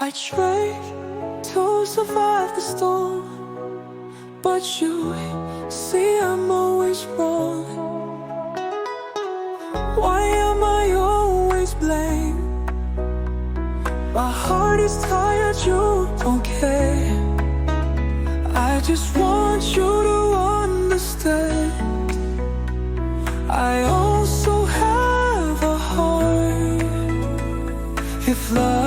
I tried to survive the storm, but you see I'm always wrong. Why am I always blamed? My heart is tired, you don't care. I just want you to understand. I also have a heart. If love